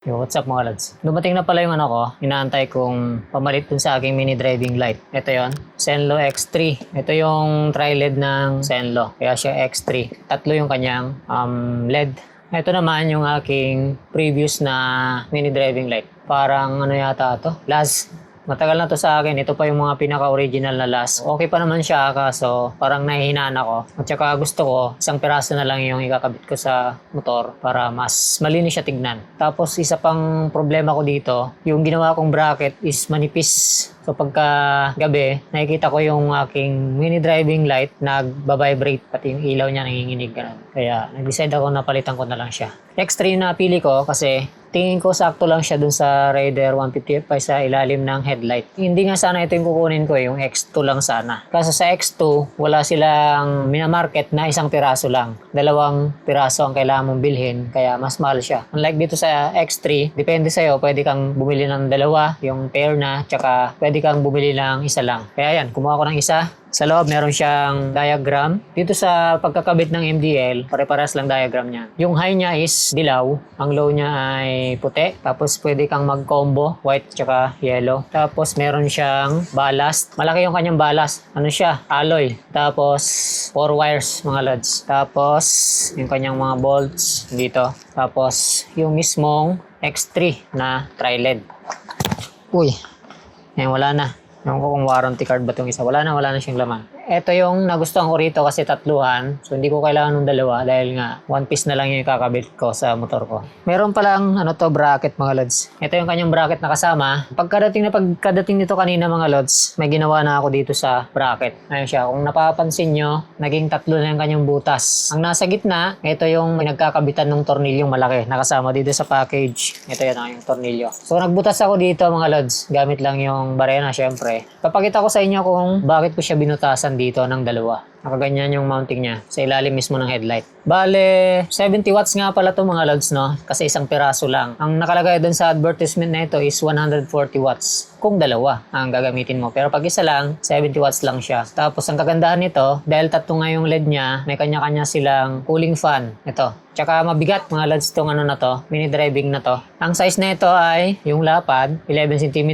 Yo, what's up mga lads? Dumating na pala yung ano ko, inaantay kong pamalit dun sa aking mini driving light. Ito yon, Zenlo X3. Ito yung tri-LED ng Zenlo, kaya siya X3. Tatlo yung kanyang LED. Ito naman yung aking previous na mini driving light. Parang ano yata to? Matagal na to sa akin. Ito pa yung mga pinaka-original na last. Okay pa naman siya kaso parang nahihinaan ako. At saka gusto ko, isang piraso na lang yung ikakabit ko sa motor para mas malinis siya tignan. Tapos isa pang problema ko dito, yung ginawa kong bracket is manipis. So pagka gabi, nakikita ko yung aking mini driving light nagbabibrate pati yung ilaw niya nanginginig. Kaya nag-decide ako na palitan ko na lang siya. X3 yung napili ko kasi tingin ko sakto lang siya dun sa Raider 150 Fi sa ilalim ng headlight. Hindi nga sana ito yung kukunin ko, yung X2 lang sana. Kasi sa X2, wala silang minamarket na isang piraso lang. 2 piraso ang kailangan mong bilhin, kaya mas mahal siya. Unlike dito sa X3, depende sa'yo, pwede kang bumili ng 2, yung pair na, tsaka pwede kang bumili ng isa lang. Kaya yan, kumuha ko ng isa. Sa loob, meron siyang diagram. Dito sa pagkakabit ng MDL, pare-paras lang diagram niya. Yung high niya is dilaw. Ang low niya ay puti. Tapos pwede kang mag-combo, white tsaka yellow. Tapos meron siyang ballast. Malaki yung kanyang ballast. Ano siya? Alloy. Tapos 4 wires mga lods. Tapos yung kanyang mga bolts dito. Tapos yung mismong X3 na tri-LED. Uy, wala na. Ewan ko kung warranty card ba itong isa. Wala na siyang laman. Ito yung nagustuhan ko rito kasi tatluhan. So hindi ko kailangan ng 2 dahil nga one piece na lang yung kakabit ko sa motor ko. Meron palang bracket mga lods. Ito yung kanyang bracket na kasama. Pagkadating nito kanina mga lods, may ginawa na ako dito sa bracket. Ayun siya. Kung napapansin nyo, naging 3 na yung kanyang butas. Ang nasa gitna, ito yung nagkakabitan ng tornilyong malaki. Nakasama dito sa package. Ito yan yung tornilyo. So nagbutas ako dito mga lods. Gamit lang yung barena syempre. Papakita ko sa inyo kung bakit ko siya binutasan dito ng 2. Nakaganyan yung mounting niya sa ilalim mismo ng headlight. Bale, 70 watts nga pala to mga lods, no? Kasi isang piraso lang. Ang nakalagay dun sa advertisement na ito is 140 watts. Kung 2 ang gagamitin mo. Pero pag isa lang, 70 watts lang siya. Tapos ang kagandahan nito, dahil 3 nga yung LED niya, may kanya-kanya silang cooling fan. Ito. Tsaka mabigat mga lods itong ano na to, mini driving na to. Ang size na ito ay yung lapad, 11 cm.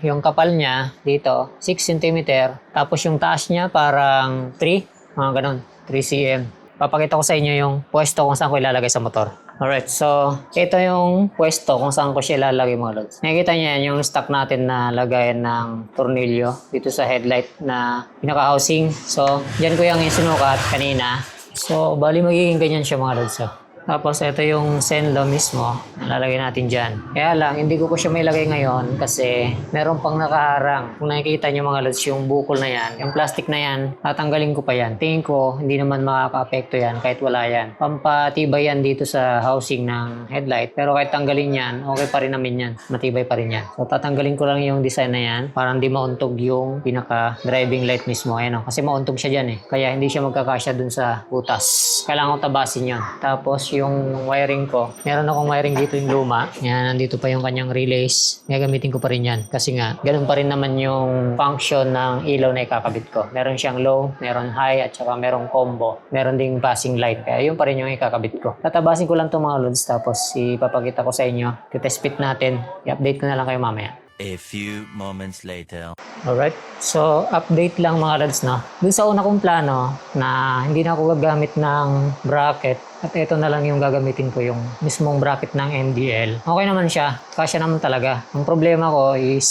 Yung kapal niya dito, 6 cm. Tapos yung taas niya parang 3, mga ganun, 3 cm. Papakita ko sa inyo yung pwesto kung saan ko ilalagay sa motor. Alright, so ito yung pwesto kung saan ko siya ilalagay mga lods. Nakikita niyo yan, yung stock natin na lagayan ng tornilyo dito sa headlight na pinaka-housing. So, dyan ko yung isinukat kanina. So, bali magiging ganyan siya mga lods. So, tapos ito yung Zenlo mismo, lalagay natin dyan. Kaya lang, hindi ko siya may lagay ngayon kasi meron pang nakaharang. Kung nakikita nyo mga lods, yung bukol na yan, yung plastic na yan, tatanggalin ko pa yan. Tingin ko, hindi naman makaka-apekto yan kahit wala yan. Pampatibay yan dito sa housing ng headlight. Pero kahit tanggalin yan, okay pa rin namin yan. Matibay pa rin yan. So tatanggalin ko lang yung design na yan para hindi mauntog yung pinaka-driving light mismo. Ayan, kasi mauntog siya dyan eh. Kaya hindi siya magkakasya dun sa butas. Kailangan ko tabasin yun. Tapos yung wiring ko, meron akong wiring dito yung luma. Yan, nandito pa yung kanyang relays. Gagamitin ko pa rin yan. Kasi nga, ganun pa rin naman yung function ng ilaw na ikakabit ko. Meron siyang low, meron high, at saka merong combo. Meron ding passing light. Kaya yun pa rin yung ikakabit ko. Tatabasin ko lang itong mga loads, tapos ipapakita ko sa inyo. Test fit natin. I-update ko na lang kayo mamaya. A few moments later. Alright, so update lang mga lads, no? Dun sa una kong plano na hindi na ako gagamit ng bracket at ito na lang yung gagamitin ko, yung mismong bracket ng MDL. Okay naman siya, kasya naman talaga. Ang problema ko is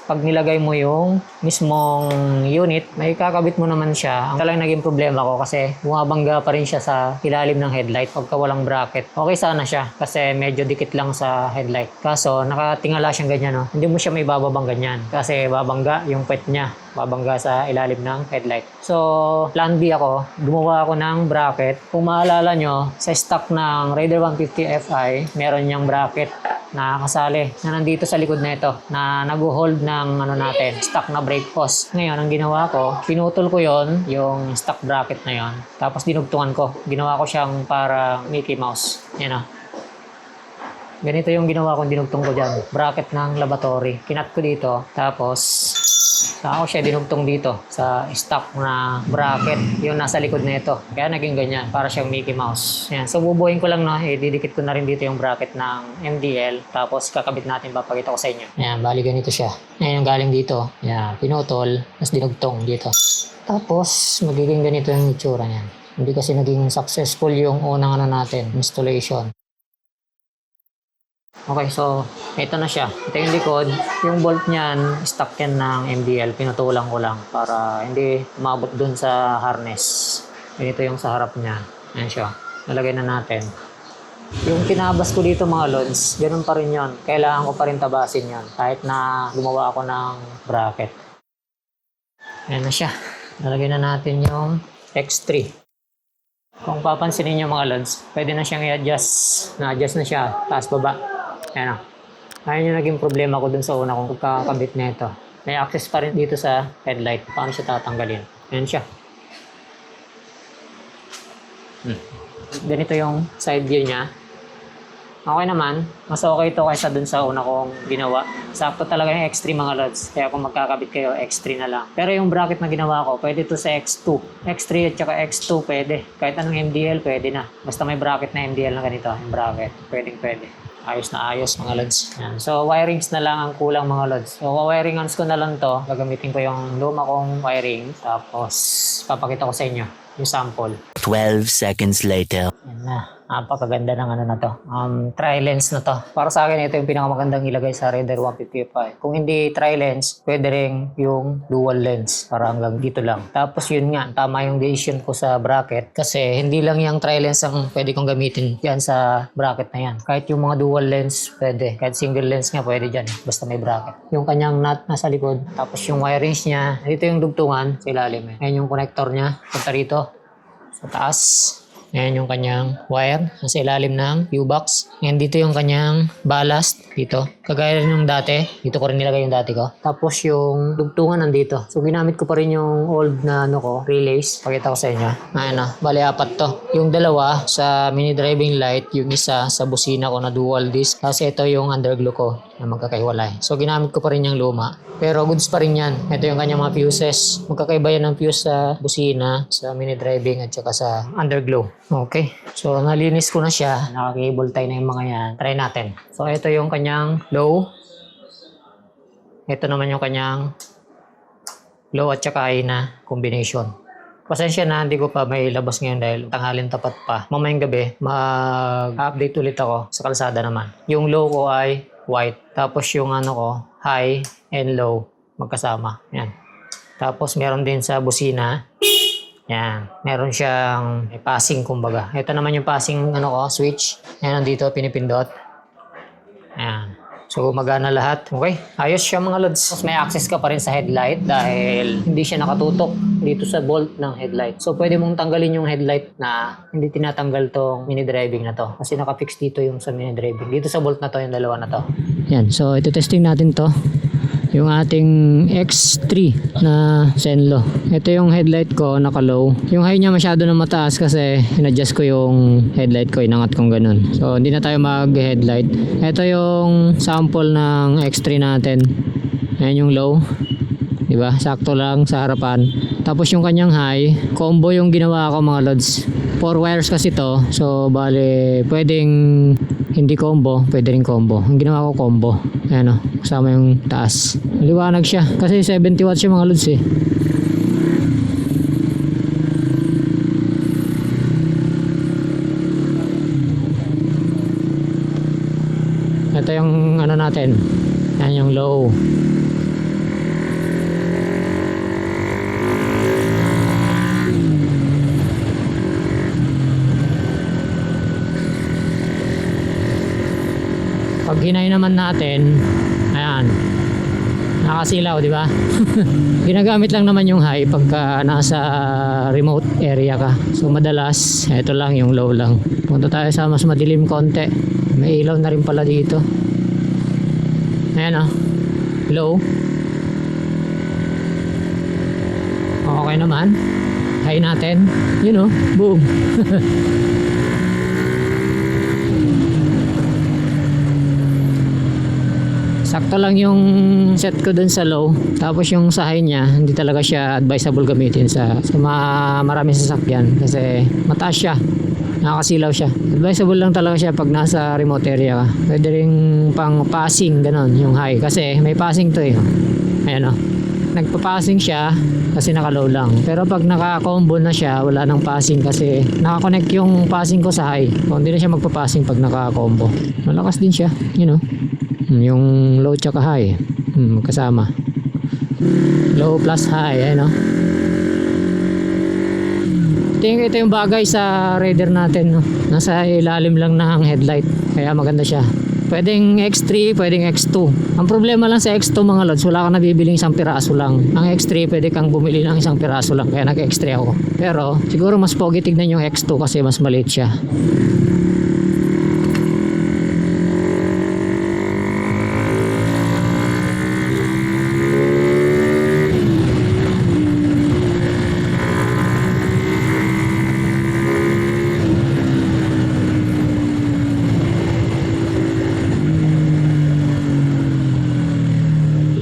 pag nilagay mo yung mismong unit, may kakabit mo naman siya. Ang talagang naging problema ko kasi bumabangga pa rin siya sa ilalim ng headlight pagka walang bracket. Okay sana siya kasi medyo dikit lang sa headlight. Kaso nakatingala siyang ganyan, no? Hindi mo siya may bababang ganyan kasi babangga yung pet niya, babangga sa ilalim ng headlight. So plan B ako, gumawa ako ng bracket. Kung maalala nyo, sa stock ng Raider 150 Fi, meron niyang bracket na kasali na nandito sa likod na ito na nag-hold ng stock na brake hose. Ngayon, ang ginawa ko, pinutol ko yon yung stock bracket na yon, tapos dinugtungan ko. Ginawa ko siyang para Mickey Mouse. Yan o. Ganito yung ginawa kong dinugtong ko dyan. Bracket ng laboratory. Kinat ko dito. Tapos Saka ko siya dinugtong dito sa stock na bracket. Yung nasa likod na ito. Kaya naging ganyan. Para siyang Mickey Mouse. Yan. So bubuhin ko lang na. Didikit ko na rin dito yung bracket ng MDL. Tapos kakabit natin. Papakita ko sa inyo. Yan. Bali ganito siya. Yan yung galing dito. Yan. Pinutol. Tapos dinugtong dito. Tapos magiging ganito yung itsura niyan. Hindi kasi naging successful yung unang natin. Installation. Okay, so ito na siya. Ito yung likod. Yung bolt niyan, stock yan ng MDL. Pinutulang ko lang para hindi umabot dun sa harness. Ganito yung sa harap niya. Ayan siya. Nalagay na natin. Yung tinabas ko dito mga lods, ganun pa rin yon. Kailangan ko pa rin tabasin yon kahit na gumawa ako ng bracket. Ayan na siya. Nalagay na natin yung X3. Kung papansinin nyo mga lods, pwede na siyang i-adjust. Na-adjust na siya. Taas baba. Ayan o. Ayun yung naging problema ko dun sa una kung kakabit na ito. May access pa rin dito sa headlight. Paano siya tatanggalin? Ayan siya. Ganito yung side view niya. Okay naman. Mas okay ito kaysa dun sa una kong ginawa. Sakto talaga yung X3 mga lods. Kaya kung magkakabit kayo, X3 na lang. Pero yung bracket na ginawa ko, pwede ito sa X2. X3 at saka X2 pwede. Kahit anong MDL, pwede na. Basta may bracket na MDL na ganito. Yung bracket. Pwede. Ayos na ayos mga lods. Yan. So wirings na lang ang kulang mga lods. So wiringans ko na lang to. Gagamitin ko yung luma kong wiring. Tapos papakita ko sa inyo yung sample. 12 seconds later. Yan na. Napakaganda ng ano na to. Tri-lens na to. Para sa akin, ito yung pinakamagandang ilagay sa Raider 155. Kung hindi tri-lens, pwede rin yung dual lens. Para hanggang dito lang. Tapos yun nga, tama yung decision ko sa bracket. Kasi hindi lang yung tri-lens ang pwede kong gamitin yan sa bracket na yan. Kahit yung mga dual lens, pwede. Kahit single lens nga, pwede dyan. Basta may bracket. Yung kanyang nut nasa likod. Tapos yung wirings niya, dito yung dugtungan sa ilalim. Ayan yung connector niya. Punta rito. Sa taas. Ayan yung kanyang wire nasa ilalim ng U-box. Ayan dito yung kanyang ballast dito. Kagaya rin yung dati. Dito ko rin nilagay yung dati ko. Tapos yung dugtungan nandito. So ginamit ko pa rin yung old na ano ko, relays. Pakita ko sa inyo. Ayan na. Bali apat to. Yung dalawa sa mini driving light. Yung isa sa busina ko na dual disc. Tapos ito yung underglow ko na magkakaiwalay. So ginamit ko pa rin yung luma. Pero goods pa rin yan. Ito yung kanyang mga fuses. Magkakaiba yan ng fuse sa busina, sa mini driving at saka sa underglow. Okay. So nalinis ko na siya. Naka-cable tie na yung mga yan. Try natin. So ito yung kanyang low. Ito naman yung kanyang low at saka high na combination. Pasensya na, hindi ko pa may labas ngayon dahil tanghalin tapat pa. Mamayang gabi, mag-update ulit ako sa kalsada naman. Yung low ko ay white. Tapos yung ano ko, high and low magkasama. Yan. Tapos meron din sa busina. Yan. Meron siyang may passing kumbaga. Ito naman yung passing ano ko, switch. Yan dito pinipindot. Yan. So magana lahat. Okay. Ayos siya mga lods. Tapos may access ka pa rin sa headlight dahil hindi siya nakatutok dito sa bolt ng headlight. So pwede mong tanggalin yung headlight na hindi tinatanggal tong mini driving na to. Kasi nakafix dito yung sa mini driving. Dito sa bolt na to, yung dalawa na to. Yan. So ito testing natin to. Yung ating X3 na Zenlo. Ito yung headlight ko, naka-low. Yung high niya masyado na mataas kasi in-adjust ko yung headlight ko, inangat kong ganun. So hindi na tayo mag-headlight. Ito yung sample ng X3 natin. Ayan yung low. Diba? Sakto lang sa harapan. Tapos yung kanyang high, combo yung ginawa ko mga lods. 4 wires kasi to. So bale, pwedeng hindi combo, pwede rin combo. Ang ginawa ko combo. Ayan o, kasama yung taas. Liwanag siya. Kasi 70 watts yung mga lods eh. Ito yung ano natin. Ayan yung low. Pag hinay naman natin, ayan, nakasilaw, di ba? Ginagamit lang naman yung high pagka nasa remote area ka. So madalas, ito lang yung low lang. Punta tayo sa mas madilim konti. May ilaw na rin pala dito. Ayan o, low. Okay naman. High natin. Yun o, boom. Sakto lang yung set ko dun sa low. Tapos yung sa high niya, hindi talaga siya advisable gamitin sa maraming sasakyan kasi mataas siya. Nakakasilaw siya. Advisable lang talaga siya pag nasa remote area ka. Pwede rin pang passing, ganon, yung high. Kasi may passing to eh. Ayan o. Nagpa-passing siya kasi naka-low lang. Pero pag naka-combo na siya, wala nang passing kasi naka-connect yung passing ko sa high. Kung hindi na siya magpa-passing pag naka-combo. Malakas din siya, you know. Yung low tsaka high. Kasama. Low plus high, ayan o. Ito yung bagay sa Raider natin, no? Nasa ilalim lang ng headlight. Kaya maganda siya. Pwedeng X3, pwedeng X2. Ang problema lang sa X2 mga lods, wala kang nabibiling isang piraso lang. Ang X3, pwede kang bumili ng isang piraso lang. Kaya nag-X3 ako. Pero siguro mas pogi tignan yung X2 kasi mas maliit siya.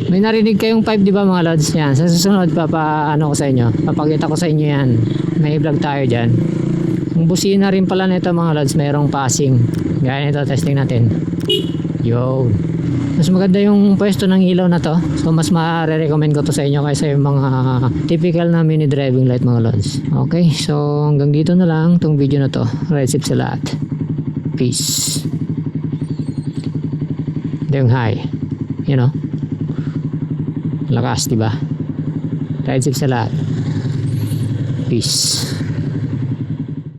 May narinig kayong 5 di ba mga lods? Yan. Sa susunod ano ko sa inyo. Papakita ko sa inyo yan. May vlog tayo dyan. Yung busina rin pala nito mga lods, mayroong passing. Gaya nito, testing natin. Yo. Mas maganda yung pwesto ng ilaw na to. So mas ma-recommend ko to sa inyo kaysa yung mga typical na mini driving light mga lods. Okay, so hanggang dito na lang tong video na to. Ride safe sa lahat. Peace. Ito yung high. You know? Lakas, diba? Ride safe sa lahat. Peace.